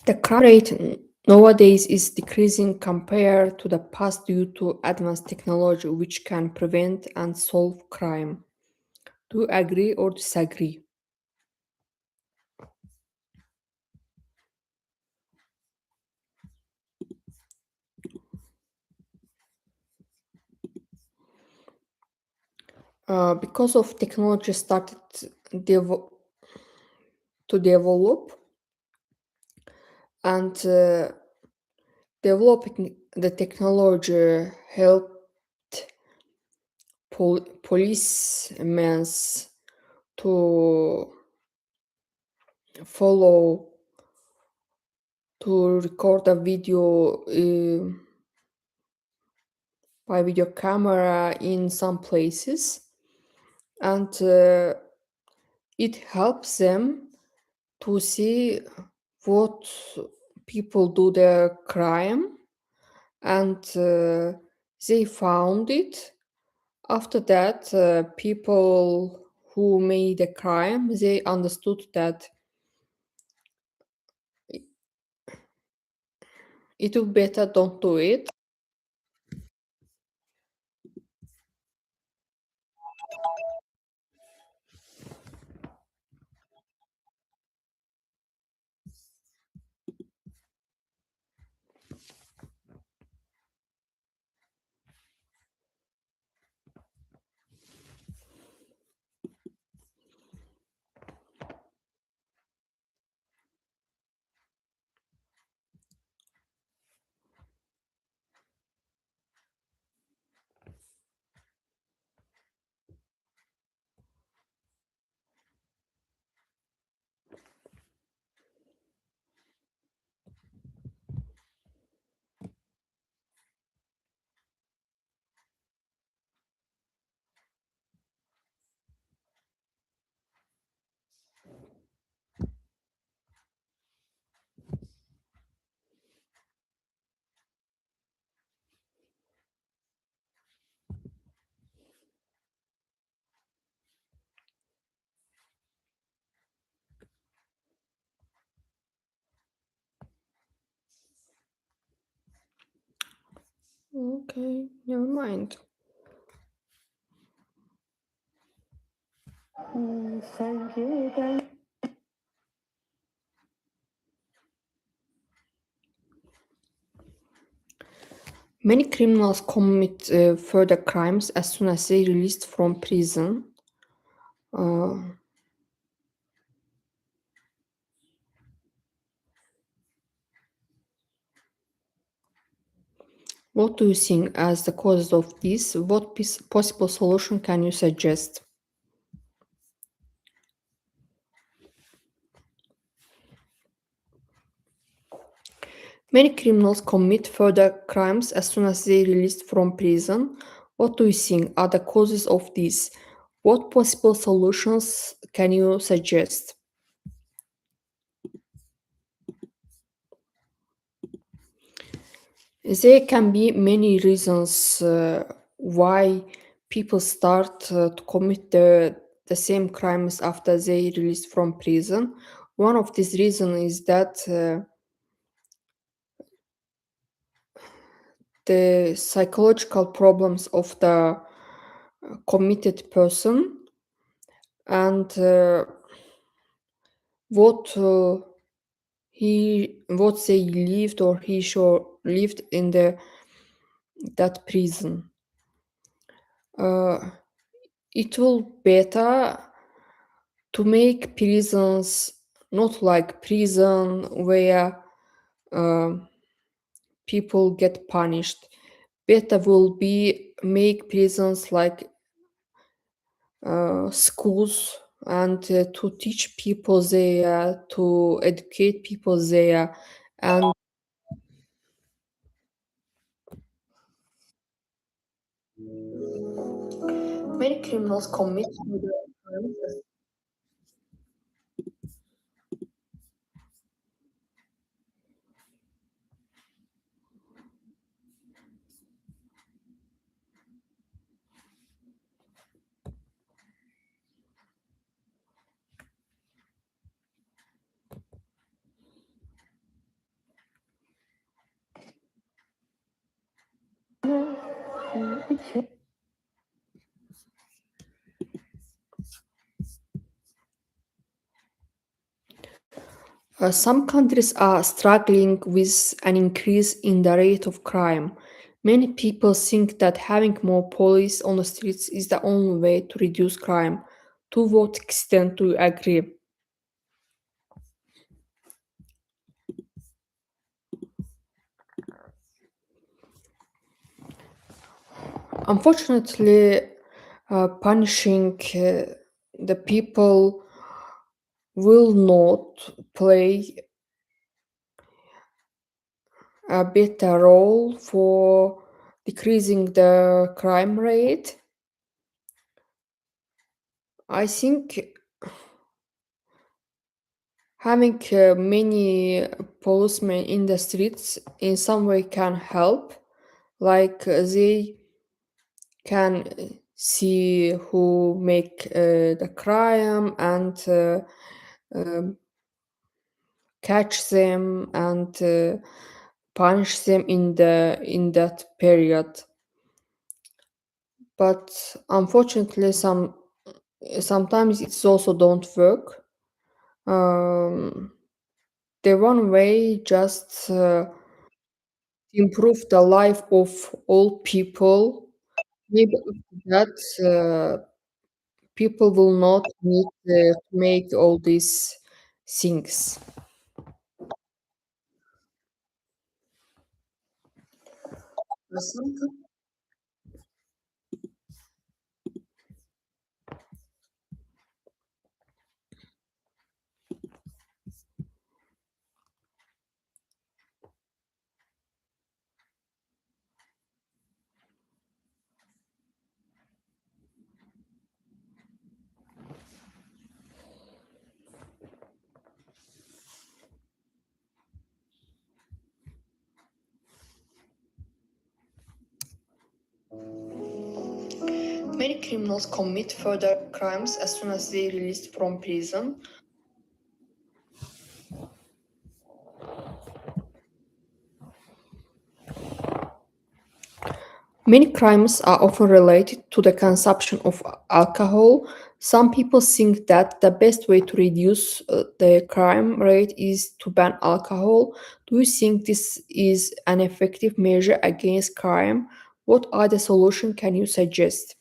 The crime rate nowadays is decreasing compared to the past due to advanced technology which can prevent and solve crime. Do you agree or disagree? Because of technology started devo- to develop and developing the technology helped policemen to follow to record a video by video camera in some places, and it helps them to see what people do the crime, and they found it. After that, people who made the crime, they understood that it would better don't do it. Okay, never mind. Many criminals commit further crimes as soon as they released from prison. Uh, what do you think as the causes of this? What possible solution can you suggest? Many criminals commit further crimes as soon as they released from prison. What do you think are the causes of this? What possible solutions can you suggest? There can be many reasons why people start to commit the same crimes after they release from prison. One of these reasons is that the psychological problems of the committed person, and what what they lived or he sure lived in that prison. Uh, it will better to make prisons not like prison where uh, people get punished. Better will be make prisons like schools, and to teach people there, to educate people there, and many criminals commit further crimes. Some countries are struggling with an increase in the rate of crime. Many people think that having more police on the streets is the only way to reduce crime. To what extent do you agree? Unfortunately, punishing the people will not play a better role for decreasing the crime rate. I think having many policemen in the streets in some way can help, like they can see who make the crime and um, catch them and punish them in that period. But unfortunately, sometimes it's also don't work. Um, the one way just improve the life of all people. Maybe after that people will not need to make all these things. Many criminals commit further crimes as soon as they released from prison. Many crimes are often related to the consumption of alcohol. Some people think that the best way to reduce the crime rate is to ban alcohol. Do you think this is an effective measure against crime? What other solution can you suggest?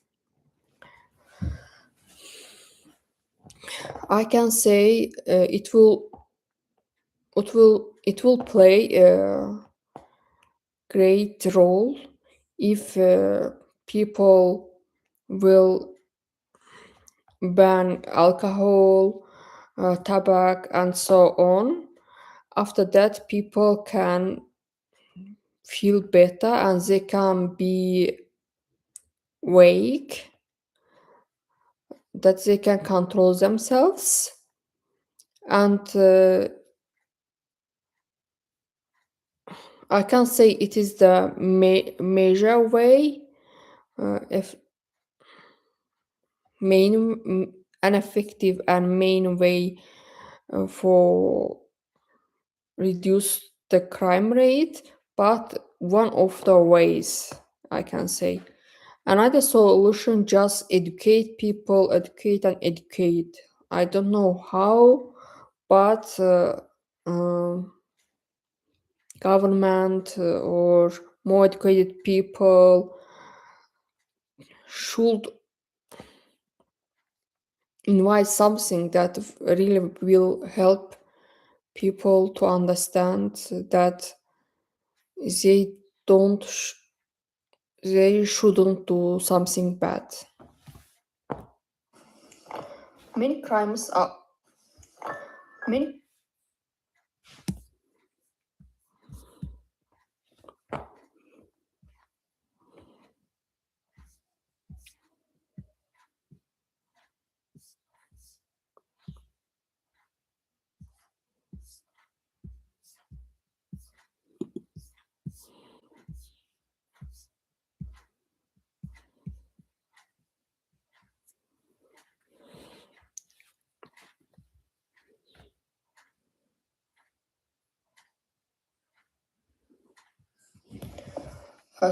I can say it will play a great role if people will ban alcohol, tobacco, and so on. After that, people can feel better and they can be awake, that they can control themselves. And I can say it is the major way, if an effective and main way for reduce the crime rate, but one of the ways I can say. Another solution just educate people, educate and educate. I don't know how, but government or more educated people should invite something that really will help people to understand that they don't they shouldn't do something bad. Many crimes are many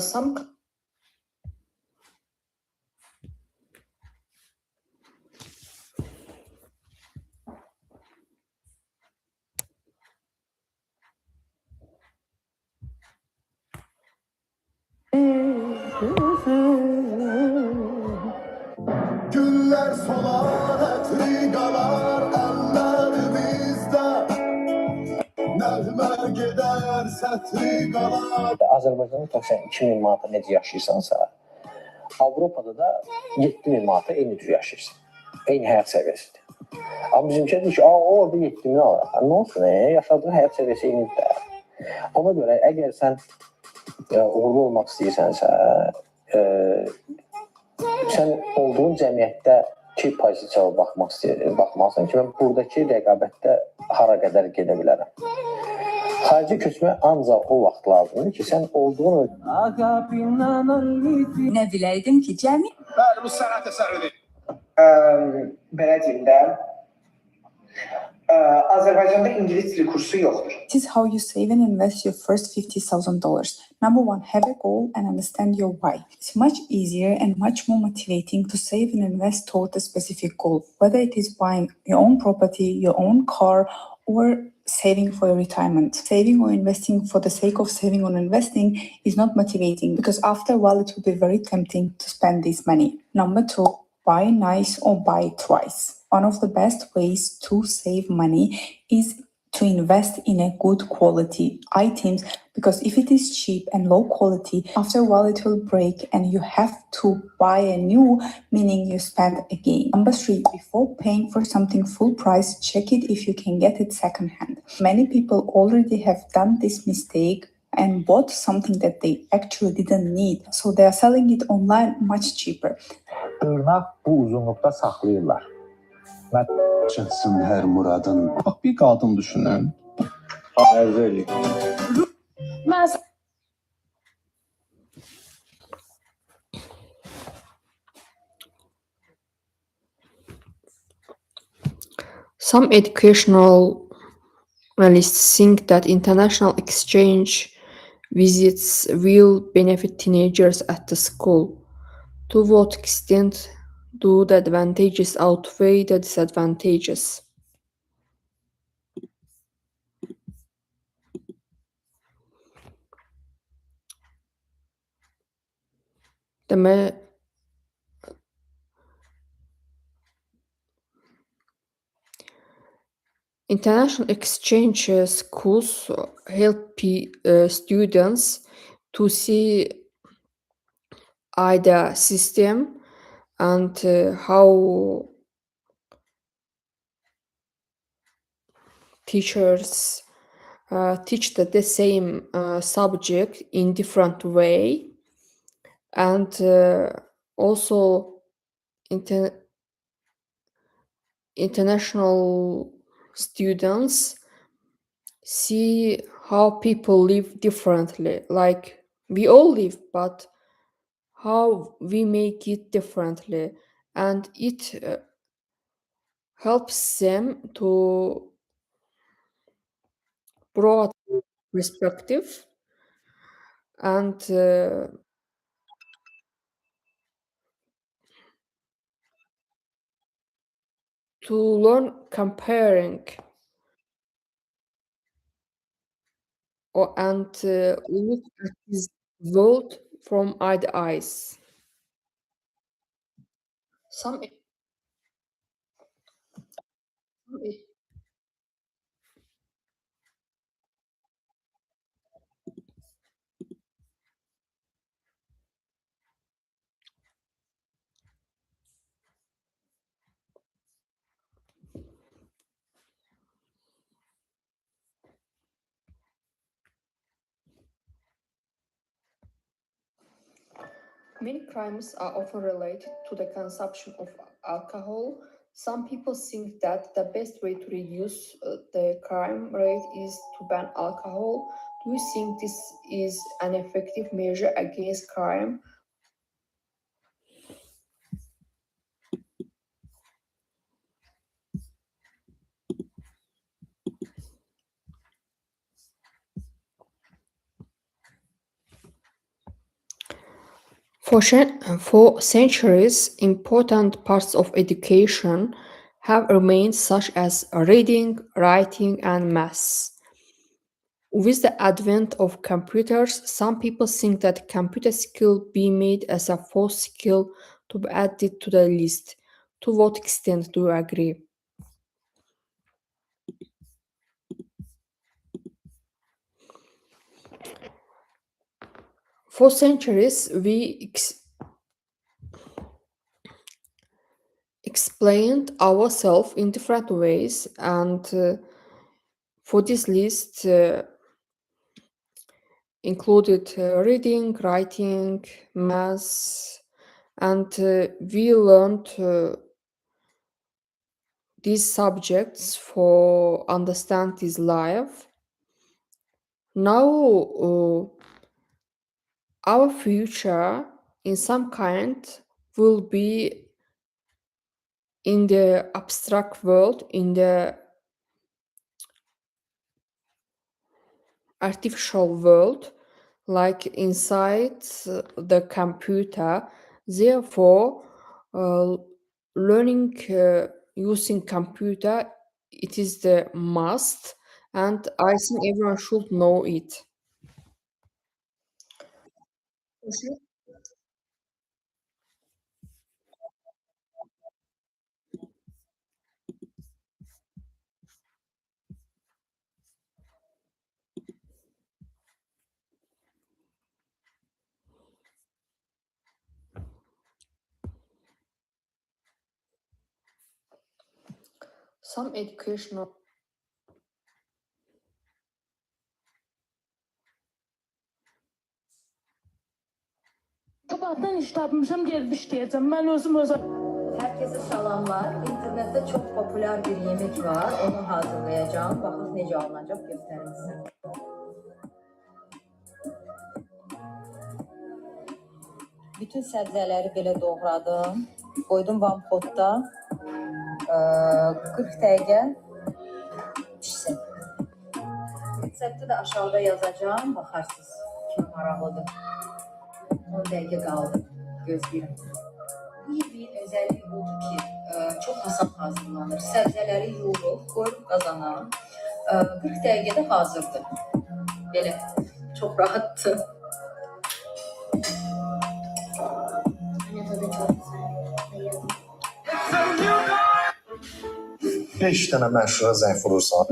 some solar etrigalar ellerimizde. Nəğmə gedər sətri qalar. Azərbaycanda sən 2000 manata necə yaşayırsansa, Avropada da 7000 manata eyni cür yaşayırsan. Eyni həyat səviyyəsidir. Amma bizimki deyir ki, o orada 7000 alır. Nə olsun, yaşadığın həyat səviyyəsi eynidir. Ona görə əgər sən uğurlu olmaq istəyirsənsə, sən olduğun cəmiyyətdəki pozisiyaya baxmalısan ki, mən buradakı rəqabətdə hara qədər gedə bilərəm. Xarici köçmə ancaq o vaxt lazımdır ki, sən olduğun... Nə biləydim ki, cəmi... Bəli, bu sənət əsəridir. Belə deyim də, Azərbaycanda ingilis dili kursu yoxdur. This is how you save and invest your first $50,000. Number one, have a goal and understand your why. It's much easier and much more motivating to save and invest toward a specific goal, whether it is buying your own property, your own car, or saving for your retirement. Saving or investing for the sake of saving or investing is not motivating because after a while it will be very tempting to spend this money. Number two, buy nice or buy twice. One of the best ways to save money is to invest in a good quality items because if it is cheap and low quality, after a while it will break and you have to buy a new, meaning you spend again. Number three, before paying for something full price, check it if you can get it secondhand. Many people already have done this mistake and bought something that they actually didn't need. So they are selling it online much cheaper. Dırnaq bu uzunluqda saxlayırlar. Çıxsın hər muradın. Bax, bir qadın düşünün. Əvvəli. Some educationalists think that international exchange visits will benefit teenagers at the school. To what extent do the advantages outweigh the disadvantages? International exchange schools help students to see the system and how teachers teach the same subject in different way, and also international students see how people live differently. Like we all live, but how we make it differently, and it helps them to broad perspective and to learn comparing and look at this world from other eyes. Some Many crimes are often related to the consumption of alcohol. Some people think that the best way to reduce the crime rate is to ban alcohol. Do you think this is an effective measure against crime? For centuries, important parts of education have remained, such as reading, writing, and math. With the advent of computers, some people think that computer skill be made as a fourth skill to be added to the list. To what extent do you agree? For centuries, we explained ourselves in different ways, and for this list included reading, writing, math, and we learned these subjects for understand this life. Now our future in some kind will be in the abstract world, in the artificial world, like inside the computer. Therefore, learning using computer, it is the must, and I think everyone should know it. Some educational Sabahdan iş tapmışam, gelib işləyəcəm. Mən özüm Herkese salamlar. İnternette çok popüler bir yemek var. Onu hazırlayacağım. Bakın necə alınacaq göstərim sizə. Bütün səbzələri belə doğradım. Koydum vampotda. 40 dəqiqə pişsin. Resepti de aşağıda yazacağım. Bakarsınız. Kim maraqlıdır. 10 dəqiqə qaldı. Gözləyirəm. Bu yemeğin özelliği budur ki çok asan hazırlanır. Sebzeleri yoğurup koyup kazana 40 dəqiqədə hazırdır. Belə çok rahattı. Tadı çok güzel. Bayıldım. 5 dənə məşhura zəng vurursan.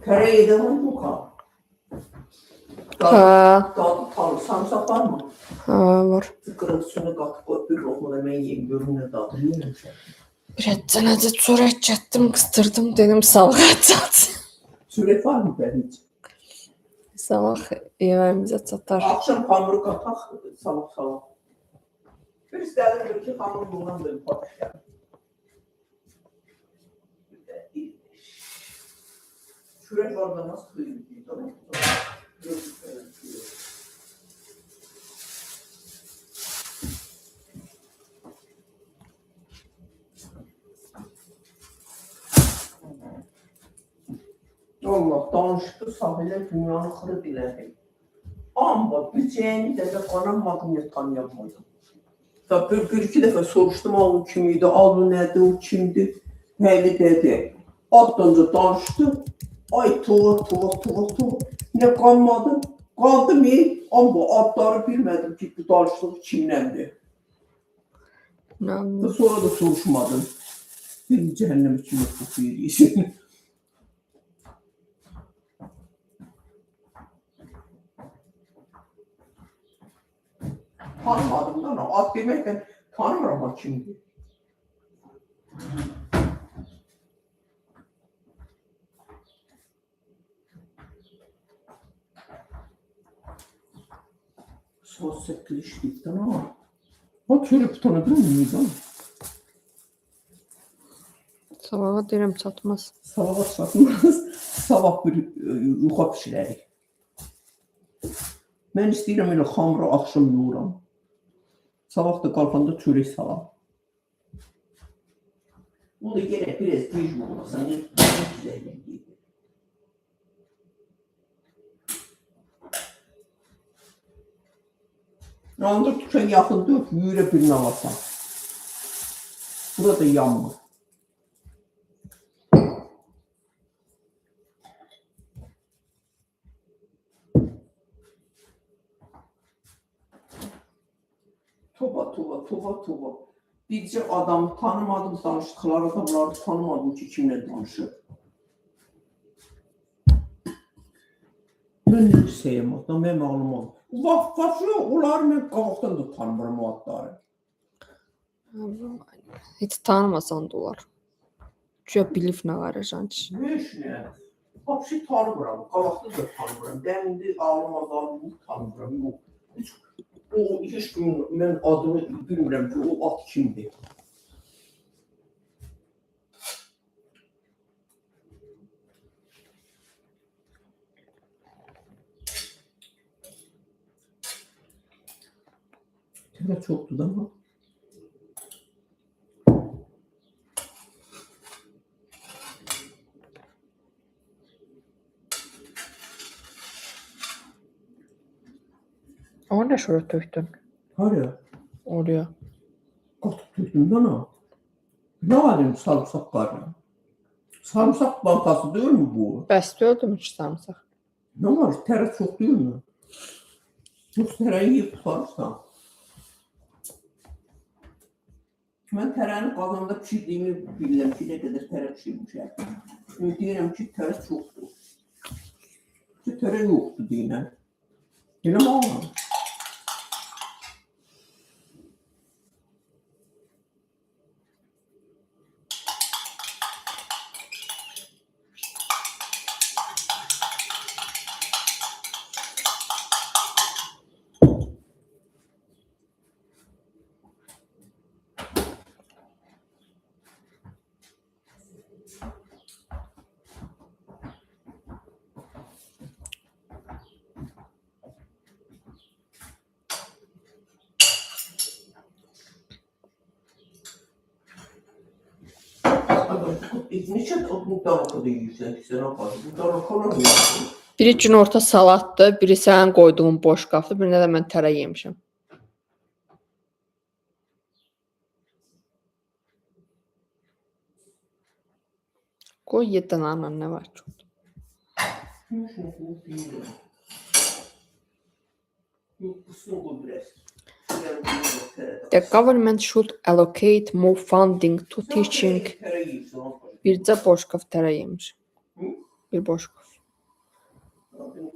Karayede var mı kal? Ha, Samsak var mı? var. Kırıntısını katıp koy, bir lokma da ben yiyeyim, görünür tadı, yiyeyim sen. Bir tane de çörek çektim, kıstırdım, dedim sabah çat. Sürek var mı ben hiç? Sabah yemeğimize çatar. Akşam hamuru katak, sabah. Bir istedim bir iki hamur bulan da bir bakış yani. Sürek var da nasıl kıyım? Allah danışdı sahilə dünyanı xırıb elədi. Amma biləcəyini də qanamadım, ya tanıyamadım. Bir iki dəfə soruşdum, o kim idi, adı nədir, o kimdir, həli dedi. Adlanca danışdı, ay tuğ, nə qanmadım, qaldım, amma adları bilmədim ki, bu danışlıq kimləndir. Sonra da soruşmadım. Dedim, cəhənnəm üçün yoxluq yürüyüşün. Tanımadım da, ad deməkdən tanımıram o kimdir. Sosyal ilişkilikten ama o çörük tanıdın mıydı? Sabaha derim çatmaz. Sabaha çatmaz. Sabah bir yuxa pişirərik. Mən istəyirəm elə xamuru axşam yoğuram. Sabah da qalxanda çörək salam. O da yenə biraz gec olmasa, ne güzel yedi. Ancaq tükən yaxın dök, yüyürə birini alasan. Burada yanmır. Toba. Bircə adamı tanımadım, danışdıqları adamları tanımadım ki, kimlə danışır. Mən nə istəyəm adam, mənim ağlım olur. Vaxtlaşıyor, onları mən qabaqdan da tanımıram o adları. Heç tanımasan da olar. Güya bilib nə verəcəksən ki. Heç nə. Vapşı tanımıram, qabaqdan da tanımıram. Dəmində ağlım adamını tanımıram, yox. Heç gün mən adını bilmirəm ki, o at kimdir. Tərə çoxdur da mı? Ama ne şöyle töktün? Haraya? Oraya. Qatıb tökdüm də nə? Ne alayım sarımsak qarına? Sarımsak bankası değil mi bu? Bəs gördüm hiç sarımsaq. Ne var? Tərə çox değil mi? Yox, tərəyi yiyib tutarsan. Mən tərəni qazanda pişirdiyimi bilirəm ki, nə qədər tərə pişirmişəm. Şimdi deyirəm ki, tərə çoxdur. Ki, tərə yoxdur deyirəm. Elə mi ağlam? Neçə darıqı da yiyirsən ki, sən aparsın? Bu darıqalar mı yiyirsən? Biri gün orta salatdır, biri sənin qoyduğun boş qapdır, birində də mən tərə yemişəm. Qoy 7 dənə nə var ki? The government should allocate more funding to teaching. Bircə boşqaf tərə yemiş. Bir boşqaf.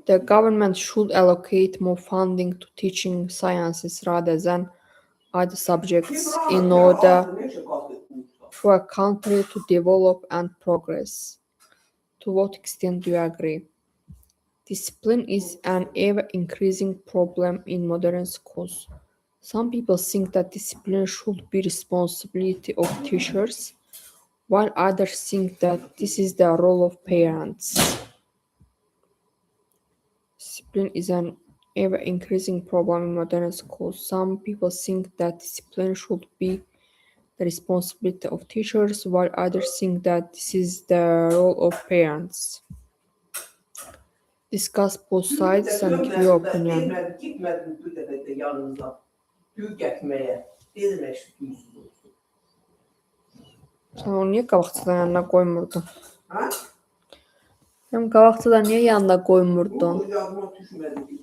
The government should allocate more funding to teaching sciences rather than other subjects in order for a country to develop and progress. To what extent do you agree? Discipline is an ever-increasing problem in modern schools. Some people think that discipline should be responsibility of teachers, while others think that this is the role of parents. Discipline is an ever-increasing problem in modern schools. Some people think that discipline should be the responsibility of teachers, while others think that this is the role of parents. Discuss both sides and give your opinion. Gitmədim bu dəfə də yanınıza. Gül getməyə. Dedim eşit düzsüz olsun. Sen onu niye qabaqçıdan yanına koymurdun? Ha? Hem qabaqçıdan niye yanına koymurdun? Bu yadıma düşmədi ki,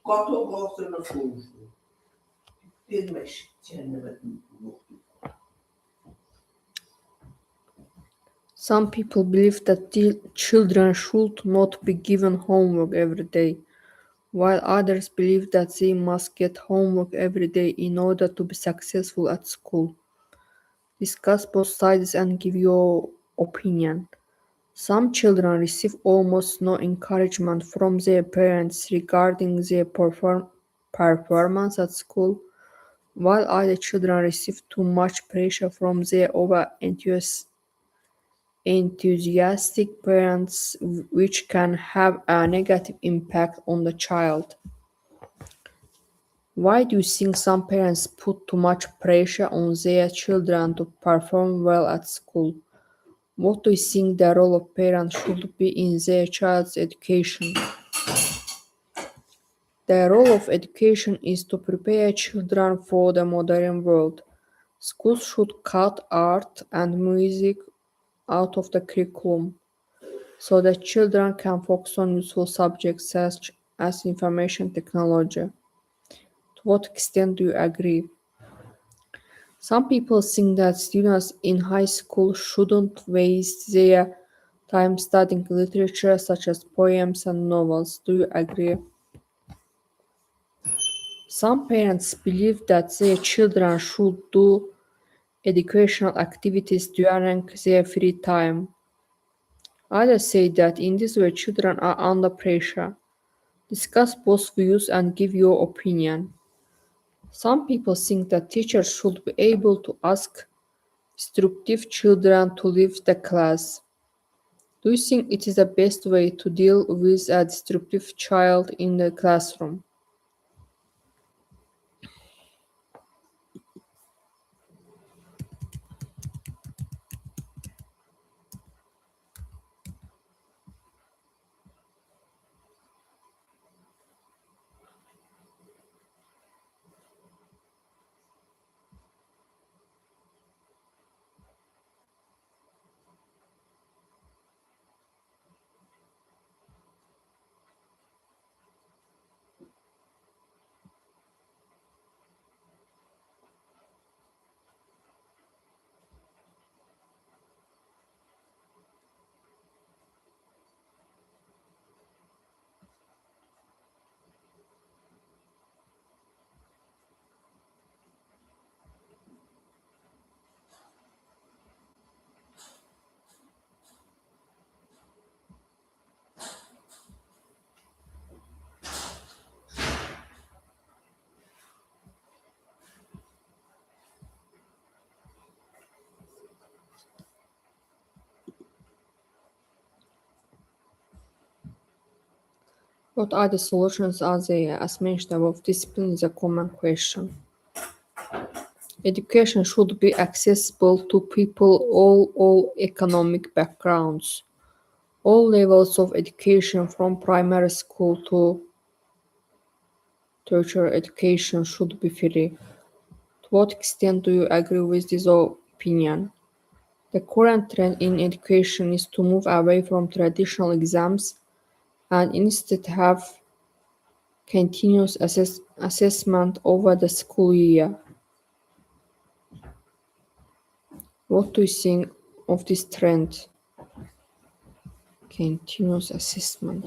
qato qalsırla soğumuşdu. Dedim eşit cəhənnəmə düzsüz olsun. Some people believe that children should not be given homework every day, while others believe that they must get homework every day in order to be successful at school. Discuss both sides and give your opinion. Some children receive almost no encouragement from their parents regarding their performance at school, while other children receive too much pressure from their enthusiastic parents, which can have a negative impact on the child. Why do you think some parents put too much pressure on their children to perform well at school? What do you think the role of parents should be in their child's education? The role of education is to prepare children for the modern world. Schools should cut art and music out of the curriculum so that children can focus on useful subjects such as information technology. To what extent do you agree? Some people think that students in high school shouldn't waste their time studying literature such as poems and novels. Do you agree? Some parents believe that their children should do educational activities during their free time. Others say that in this way children are under pressure. Discuss both views and give your opinion. Some people think that teachers should be able to ask disruptive children to leave the class. Do you think it is the best way to deal with a disruptive child in the classroom? What are the solutions are there? As mentioned above, discipline is a common question. Education should be accessible to people all economic backgrounds. All levels of education from primary school to tertiary education should be free. To what extent do you agree with this opinion? The current trend in education is to move away from traditional exams and instead have continuous assessment over the school year. What do you think of this trend? Continuous assessment.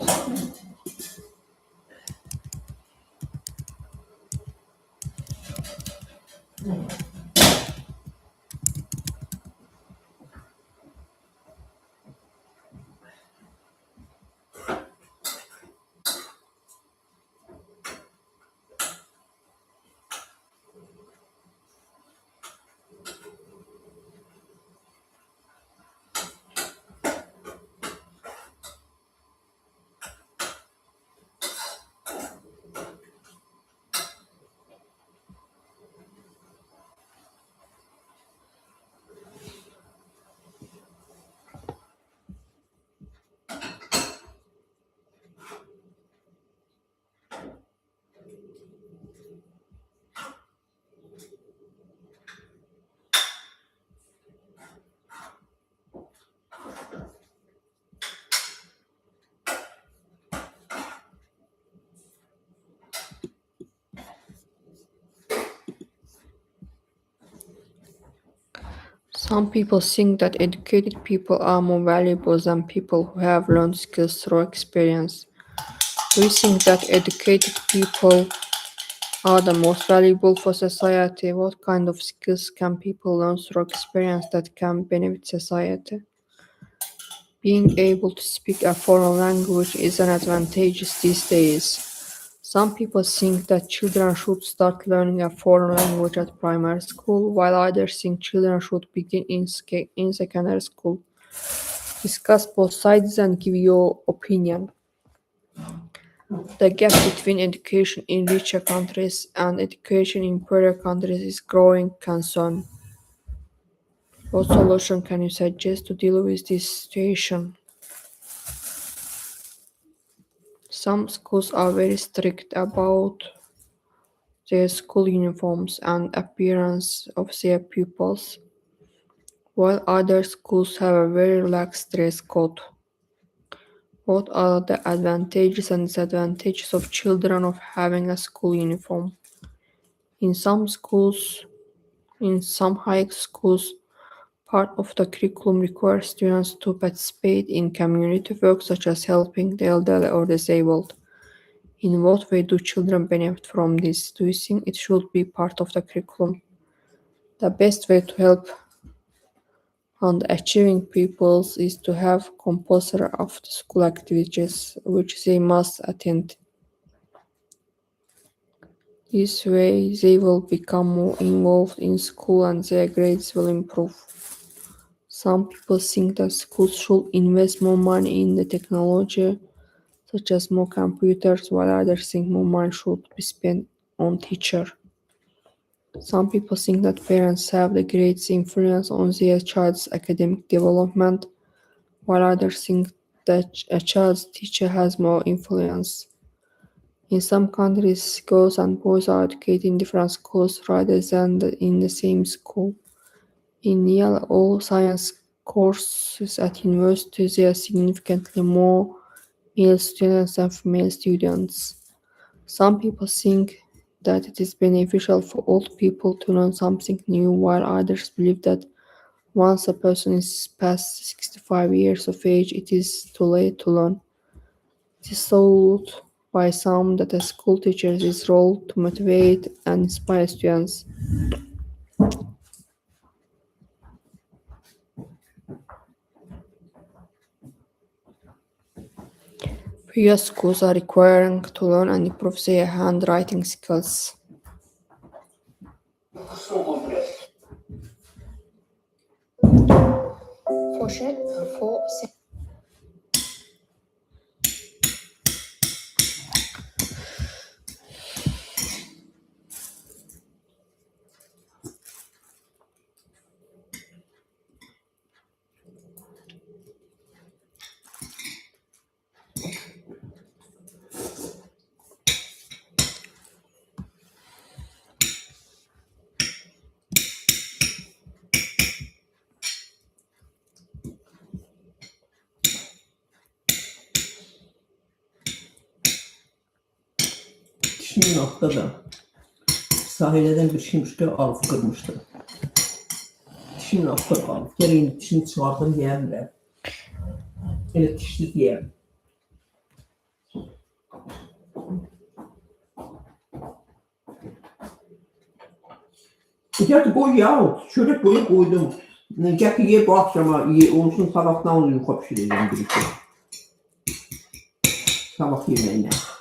Some people think that educated people are more valuable than people who have learned skills through experience. Do you think that educated people are the most valuable for society? What kind of skills can people learn through experience that can benefit society? Being able to speak a foreign language is an advantage these days. Some people think that children should start learning a foreign language at primary school, while others think children should begin in secondary school. Discuss both sides and give your opinion. The gap between education in richer countries and education in poorer countries is growing concern. What solution can you suggest to deal with this situation? Some schools are very strict about their school uniforms and appearance of their pupils, while other schools have a very relaxed dress code. What are the advantages and disadvantages of children of having a school uniform? In some high schools, part of the curriculum requires students to participate in community work such as helping the elderly or disabled. In what way do children benefit from this? Do you think it should be part of the curriculum? The best way to help on achieving pupils is to have compulsory after-school activities which they must attend. This way, they will become more involved in school and their grades will improve. Some people think that schools should invest more money in the technology, such as more computers, while others think more money should be spent on teachers. Some people think that parents have the greatest influence on their child's academic development, while others think that a child's teacher has more influence. In some countries, girls and boys are educated in different schools rather than in the same school. In nearly all science courses at university, there are significantly more male students than female students. Some people think that it is beneficial for old people to learn something new, while others believe that once a person is past 65 years of age, it is too late to learn. It is thought by some that a school teacher's role to motivate and inspire students. Few schools are requiring to learn and improve their handwriting skills. Pochette for Dişimin altında da sahileden bir şeymiş ki alıb kırmışdı. Dişimin altında qalıb. Gəl indi dişini çıxardım yeyəmlər. Elə dişli deyəm. Gəl qoy ya, çörək boyu qoydum. Gəl ki ye bu axşama, olsun sabahdan yuxa pişirəcəm bir iki. Sabah yeməyinə.